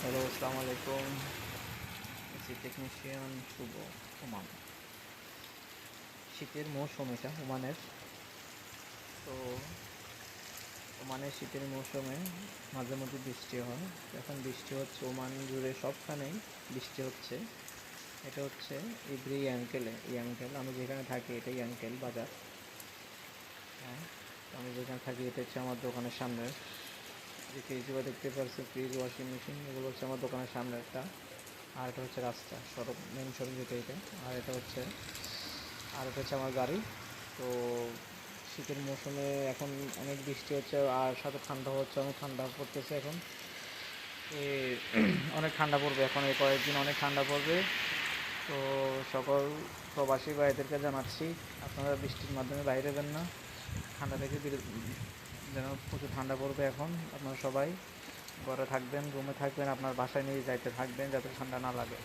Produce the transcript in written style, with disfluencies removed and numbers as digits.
Hello, আসসালামু আলাইকুম। AC technician শুভ। Oman, শীতের মৌসুম এটা ওমানের। তো ওমানের শীতের মৌসুমে মাঝে মধ্যে বৃষ্টি হয়। এখন বৃষ্টি হচ্ছে ওমান জুড়ে, সবখানেই বৃষ্টি হচ্ছে। এটা হচ্ছে এভরি অ্যাঙ্কেলে, ইয়াঙ্কেল আমি যেখানে থাকি এটা ইয়াঙ্কেল বাজার। হ্যাঁ, তো আমি যেখানে থাকি এটা হচ্ছে আমার দোকানের সামনে। যে ফ্রিজগুলো দেখতে পাচ্ছি, ফ্রিজ, ওয়াশিং মেশিন, এগুলো হচ্ছে আমার দোকানের সামনে একটা। আর এটা হচ্ছে রাস্তা, সড়ক, মেন সড়ক যেটা এটা। আর এটা হচ্ছে আমার গাড়ি। তো শীতের মৌসুমে এখন অনেক বৃষ্টি হচ্ছে, আর সাথে ঠান্ডা হচ্ছে, অনেক ঠান্ডা পড়তেছে এখন। এ অনেক ঠান্ডা পড়বে এখন, এই কয়েকদিন অনেক ঠান্ডা পড়বে। তো সকল প্রবাসী ভাইদেরকে জানাচ্ছি, আপনারা বৃষ্টির মাধ্যমে বাইরে যান না, ঠান্ডা থেকে যেন প্রচুর ঠান্ডা পড়বে এখন। আপনারা সবাই ঘরে থাকবেন, রুমে থাকবেন, আপনার বাসায় নিয়ে যাইতে থাকবেন যাতে ঠান্ডা না লাগে।